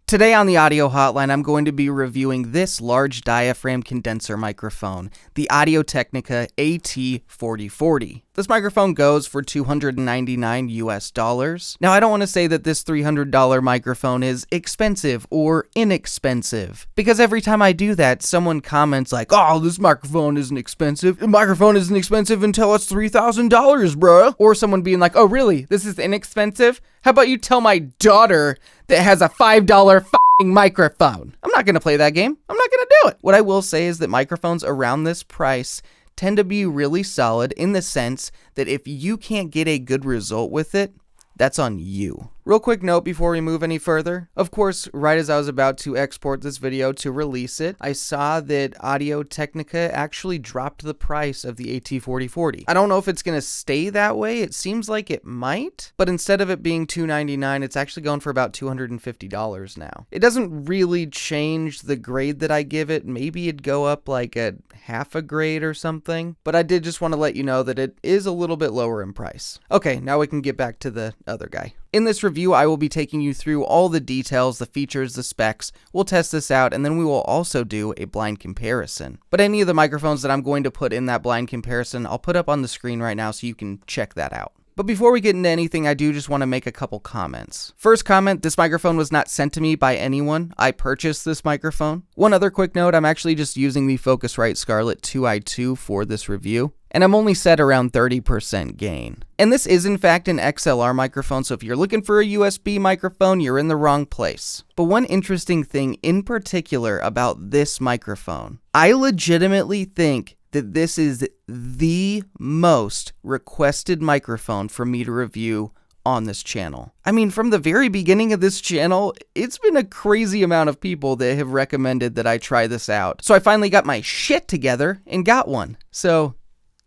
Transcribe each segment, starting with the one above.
Today on the Audio Hotline, I'm going to be reviewing this large diaphragm condenser microphone, the Audio-Technica AT4040. This microphone goes for $299 US. Now, I don't want to say that this $300 microphone is expensive or inexpensive, because every time I do that, someone comments like, "Oh, this microphone isn't expensive. The microphone isn't expensive until it's $3,000, bruh." Or someone being like, "Oh, really? This is inexpensive? How about you tell my daughter that has a $5 microphone?" I'm not going to play that game. I'm not going to do it. What I will say is that microphones around this price tend to be really solid in the sense that if you can't get a good result with it, that's on you. Real quick note before we move any further. Of course, right as I was about to export this video to release it, I saw that Audio-Technica actually dropped the price of the AT4040. I don't know if it's going to stay that way. It seems like it might, but instead of it being $299, it's actually going for about $250 now. It doesn't really change the grade that I give it. Maybe it'd go up like a half a grade or something, but I did just want to let you know that it is a little bit lower in price. Okay, now we can get back to the other guy. In this review, I will be taking you through all the details, the features, the specs. We'll test this out, and then we will also do a blind comparison. But any of the microphones that I'm going to put in that blind comparison, I'll put up on the screen right now so you can check that out. But before we get into anything, I do just want to make a couple comments. First comment, this microphone was not sent to me by anyone. I purchased this microphone. One other quick note, I'm actually just using the Focusrite Scarlett 2i2 for this review, and I'm only set around 30% gain. And this is in fact an XLR microphone, so if you're looking for a USB microphone, you're in the wrong place. But one interesting thing in particular about this microphone, I legitimately think that this is the most requested microphone for me to review on this channel. I mean, from the very beginning of this channel, it's been a crazy amount of people that have recommended that I try this out. So I finally got my shit together and got one. So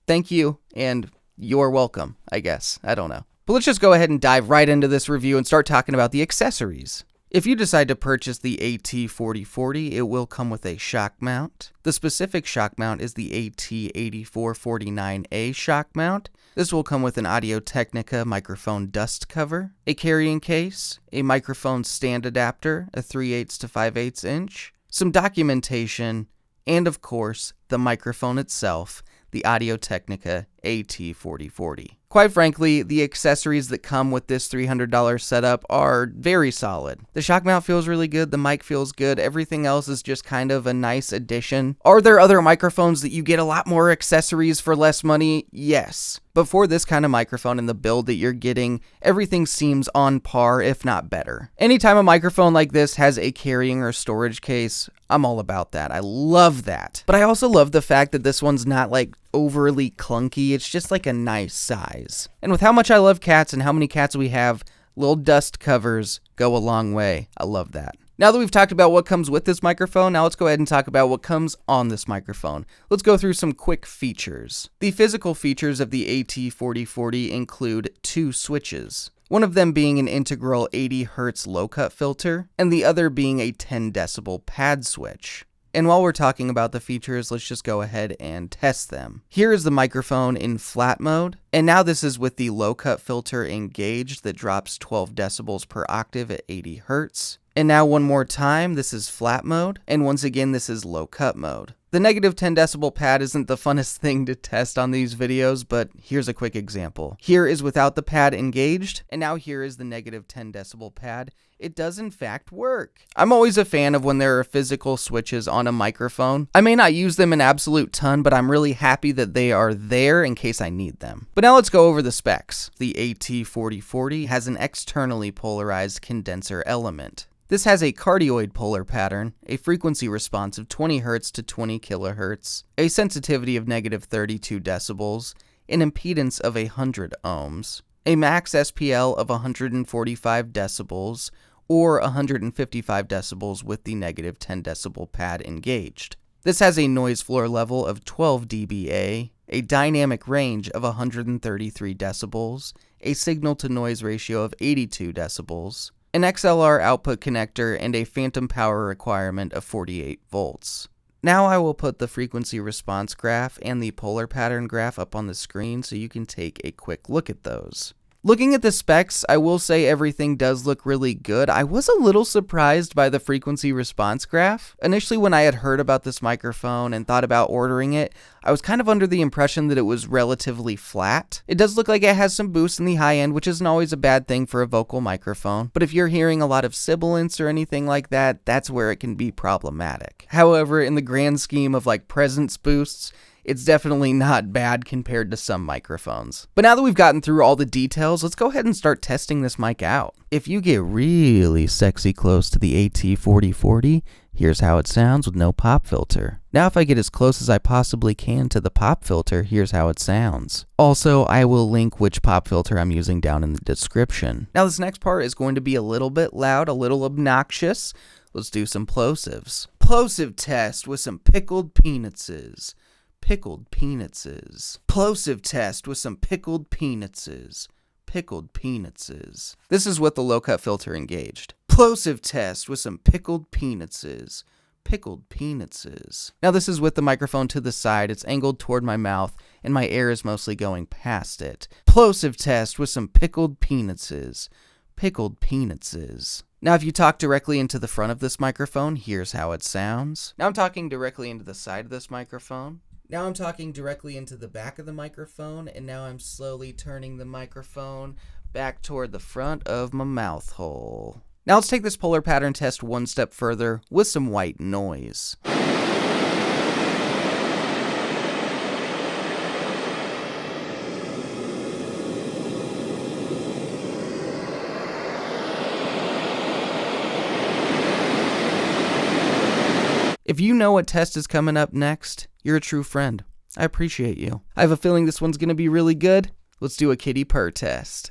thank you, and you're welcome, I guess. I don't know. But let's just go ahead and dive right into this review and start talking about the accessories. If you decide to purchase the AT4040, it will come with a shock mount. The specific shock mount is the AT8449A shock mount. This will come with an Audio-Technica microphone dust cover, a carrying case, a microphone stand adapter, a 3/8 to 5/8 inch, some documentation, and of course, the microphone itself, the Audio-Technica AT4040. Quite frankly, the accessories that come with this $300 setup are very solid. The shock mount feels really good, the mic feels good, everything else is just kind of a nice addition. Are there other microphones that you get a lot more accessories for less money? Yes. But for this kind of microphone and the build that you're getting, everything seems on par, if not better. Anytime a microphone like this has a carrying or storage case, I'm all about that. I love that. But I also love the fact that this one's not like overly clunky. It's just like a nice size. And with how much I love cats and how many cats we have, little dust covers go a long way. I love that. Now that we've talked about what comes with this microphone, now let's go ahead and talk about what comes on this microphone. Let's go through some quick features. The physical features of the AT4040 include two switches. One of them being an integral 80 Hz low cut filter, and the other being a 10 decibel pad switch. And while we're talking about the features, let's just go ahead and test them. Here is the microphone in flat mode, and now this is with the low cut filter engaged that drops 12 decibels per octave at 80 Hz. And now one more time, this is flat mode, and once again this is low cut mode. The negative 10 decibel pad isn't the funnest thing to test on these videos, but here's a quick example. Here is without the pad engaged, and now here is the negative 10 decibel pad. It does in fact work. I'm always a fan of when there are physical switches on a microphone. I may not use them an absolute ton, but I'm really happy that they are there in case I need them. But now let's go over the specs. The AT4040 has an externally polarized condenser element. This has a cardioid polar pattern, a frequency response of 20 Hz to 20 kHz, a sensitivity of negative 32 decibels, an impedance of 100 ohms, a max SPL of 145 decibels, or 155 decibels with the negative 10 decibel pad engaged. This has a noise floor level of 12 dBA, a dynamic range of 133 decibels, a signal-to-noise ratio of 82 decibels, an XLR output connector, and a phantom power requirement of 48 volts. Now I will put the frequency response graph and the polar pattern graph up on the screen so you can take a quick look at those. Looking at the specs, I will say everything does look really good. I was a little surprised by the frequency response graph. Initially, when I had heard about this microphone and thought about ordering it, I was kind of under the impression that it was relatively flat. It does look like it has some boost in the high end, which isn't always a bad thing for a vocal microphone, but if you're hearing a lot of sibilance or anything like that, that's where it can be problematic. However, in the grand scheme of like presence boosts, it's definitely not bad compared to some microphones. But now that we've gotten through all the details, let's go ahead and start testing this mic out. If you get really sexy close to the AT4040, here's how it sounds with no pop filter. Now if I get as close as I possibly can to the pop filter, here's how it sounds. Also, I will link which pop filter I'm using down in the description. Now this next part is going to be a little bit loud, a little obnoxious. Let's do some plosives. Plosive test with some pickled peanutses. Pickled peanutses. Plosive test with some pickled peanutses. Pickled peanutses. This is with the low cut filter engaged. Plosive test with some pickled peanutses. Pickled peanutses. Now this is with the microphone to the side, it's angled toward my mouth, and my air is mostly going past it. Plosive test with some pickled peanutses. Pickled peanutses. Now if you talk directly into the front of this microphone, here's how it sounds. Now I'm talking directly into the side of this microphone. Now I'm talking directly into the back of the microphone, and now I'm slowly turning the microphone back toward the front of my mouth hole. Now let's take this polar pattern test one step further with some white noise. If you know what test is coming up next, you're a true friend. I appreciate you. I have a feeling this one's going to be really good. Let's do a kitty purr test.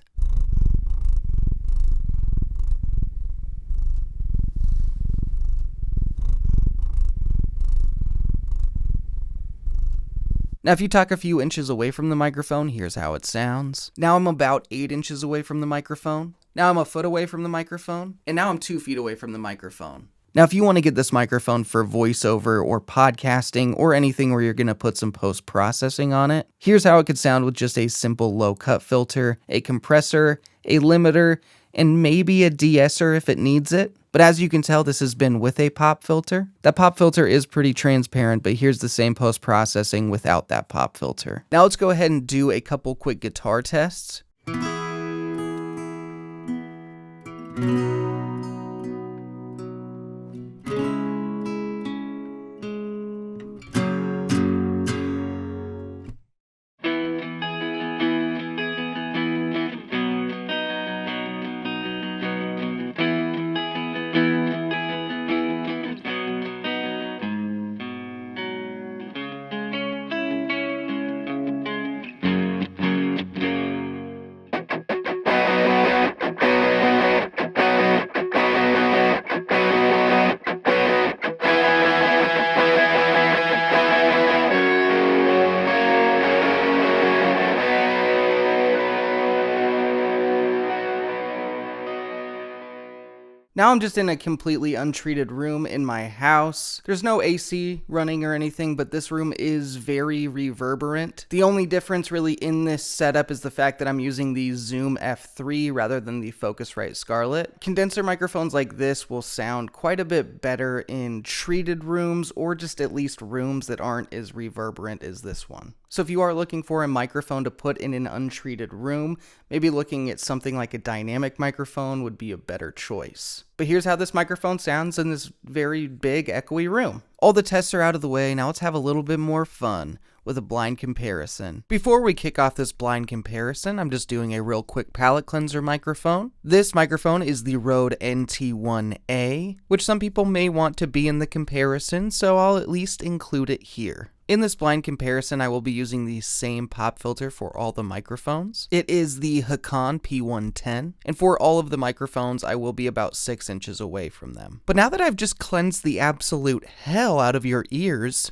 Now if you talk a few inches away from the microphone, here's how it sounds. Now I'm about 8 inches away from the microphone. Now I'm a foot away from the microphone. And now I'm 2 feet away from the microphone. Now, if you want to get this microphone for voiceover or podcasting or anything where you're going to put some post-processing on it, here's how it could sound with just a simple low-cut filter, a compressor, a limiter, and maybe a de-esser if it needs it. But as you can tell, this has been with a pop filter. That pop filter is pretty transparent, but here's the same post-processing without that pop filter. Now let's go ahead and do a couple quick guitar tests. Now I'm just in a completely untreated room in my house. There's no AC running or anything, but this room is very reverberant. The only difference really in this setup is the fact that I'm using the Zoom F3 rather than the Focusrite Scarlett. Condenser microphones like this will sound quite a bit better in treated rooms or just at least rooms that aren't as reverberant as this one. So if you are looking for a microphone to put in an untreated room, maybe looking at something like a dynamic microphone would be a better choice. But here's how this microphone sounds in this very big echoey room. All the tests are out of the way, now let's have a little bit more fun with a blind comparison. Before we kick off this blind comparison, I'm just doing a real quick palate cleanser microphone. This microphone is the RØDE NT1A, which some people may want to be in the comparison, so I'll at least include it here. In this blind comparison, I will be using the same pop filter for all the microphones. It is the Hakon P110, and for all of the microphones, I will be about 6 inches away from them. But now that I've just cleansed the absolute hell out of your ears,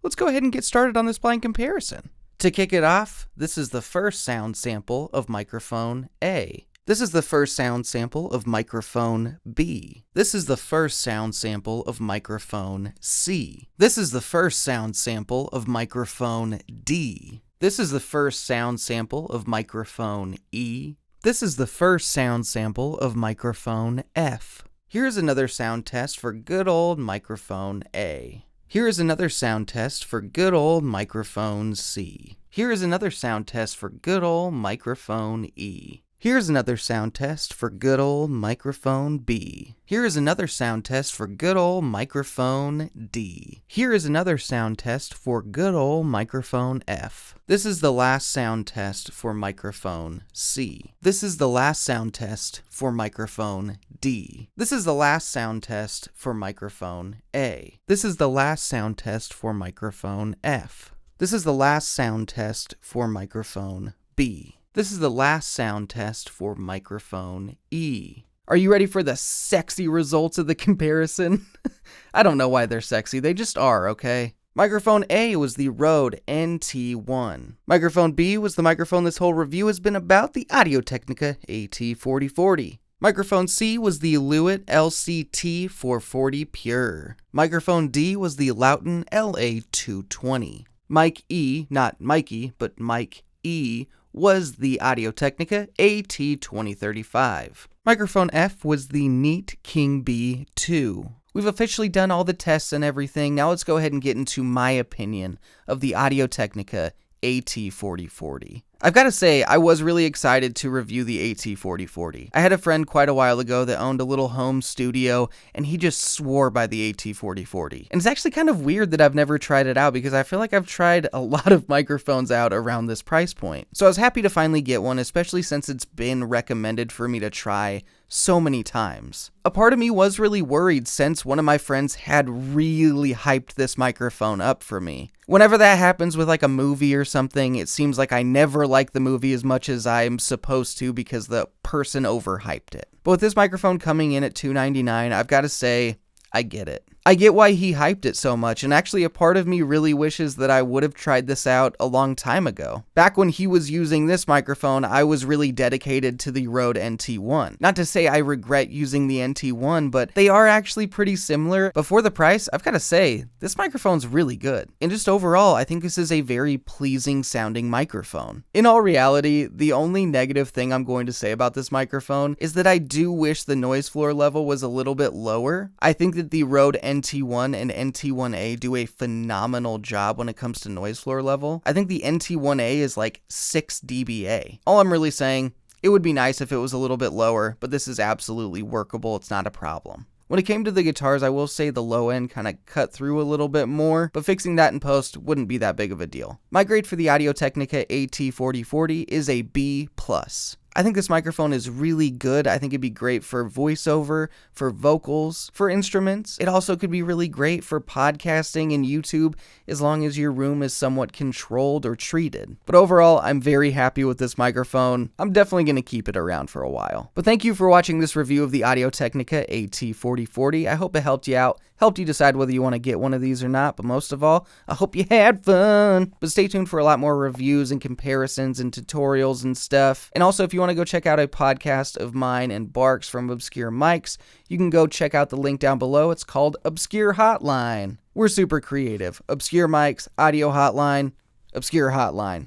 let's go ahead and get started on this blind comparison. To kick it off, this is the first sound sample of microphone A. This is the first sound sample of microphone B. This is the first sound sample of microphone C. This is the first sound sample of microphone D. This is the first sound sample of microphone E. This is the first sound sample of microphone F. Here is another sound test for good old microphone A. Here is another sound test for good old microphone C. Here is another sound test for good old microphone E. Here's another sound test for good old microphone B. Here is another sound test for good old microphone D. Here is another sound test for good old microphone F. This is the last sound test for microphone C. This is the last sound test for microphone D. This is the last sound test for microphone A. This is the last sound test for microphone F. This is the last sound test for microphone B. This is the last sound test for microphone E. Are you ready for the sexy results of the comparison? I don't know why they're sexy, they just are, okay? Microphone A was the RØDE NT1. Microphone B was the microphone this whole review has been about, the Audio-Technica AT4040. Microphone C was the Lewitt LCT 440 Purr. Microphone D was the Lauten LA220. Mic E, not Mikey, but Mic E, was the Audio-Technica AT2035. Microphone F was the Neat King B2. We've officially done all the tests and everything. Now let's go ahead and get into my opinion of the Audio-Technica AT4040. I've got to say, I was really excited to review the AT4040. I had a friend quite a while ago that owned a little home studio, and he just swore by the AT4040. And it's actually kind of weird that I've never tried it out, because I feel like I've tried a lot of microphones out around this price point. So I was happy to finally get one, especially since it's been recommended for me to try so many times. A part of me was really worried since one of my friends had really hyped this microphone up for me. Whenever that happens with like a movie or something, it seems like I never like the movie as much as I'm supposed to because the person overhyped it. But with this microphone coming in at $299, I've got to say, I get it. I get why he hyped it so much, and actually a part of me really wishes that I would have tried this out a long time ago. Back when he was using this microphone, I was really dedicated to the RØDE NT1. Not to say I regret using the NT1, but they are actually pretty similar. But for the price, I've got to say, this microphone's really good. And just overall, I think this is a very pleasing sounding microphone. In all reality, the only negative thing I'm going to say about this microphone is that I do wish the noise floor level was a little bit lower. I think that the RØDE NT1 and NT1A do a phenomenal job when it comes to noise floor level. I think the NT1A is like 6 dBA. All I'm really saying, it would be nice if it was a little bit lower, but this is absolutely workable. It's not a problem. When it came to the guitars, I will say the low end kind of cut through a little bit more, but fixing that in post wouldn't be that big of a deal. My grade for the Audio-Technica AT4040 is a B+. I think this microphone is really good. I think it'd be great for voiceover, for vocals, for instruments. It also could be really great for podcasting and YouTube as long as your room is somewhat controlled or treated. But overall, I'm very happy with this microphone. I'm definitely going to keep it around for a while. But thank you for watching this review of the Audio-Technica AT4040. I hope it helped you out, helped you decide whether you want to get one of these or not, but most of all, I hope you had fun. But stay tuned for a lot more reviews and comparisons and tutorials and stuff. And also, if you want to go check out a podcast of mine and Barks from Obscure Mics, you can go check out the link down below. It's called Obscure Hotline. We're super creative. Obscure Mics, Audio Hotline, Obscure Hotline.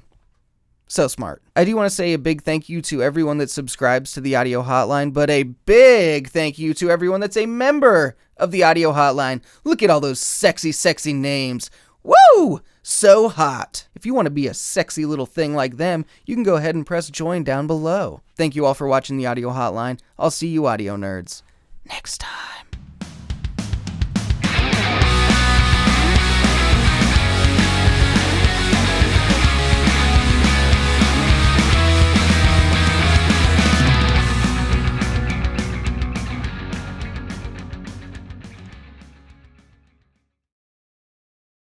So smart. I do want to say a big thank you to everyone that subscribes to the Audio Hotline, but a big thank you to everyone that's a member of the Audio Hotline. Look at all those sexy, sexy names. Woo! So hot. If you want to be a sexy little thing like them, you can go ahead and press join down below. Thank you all for watching the Audio Hotline. I'll see you audio nerds next time.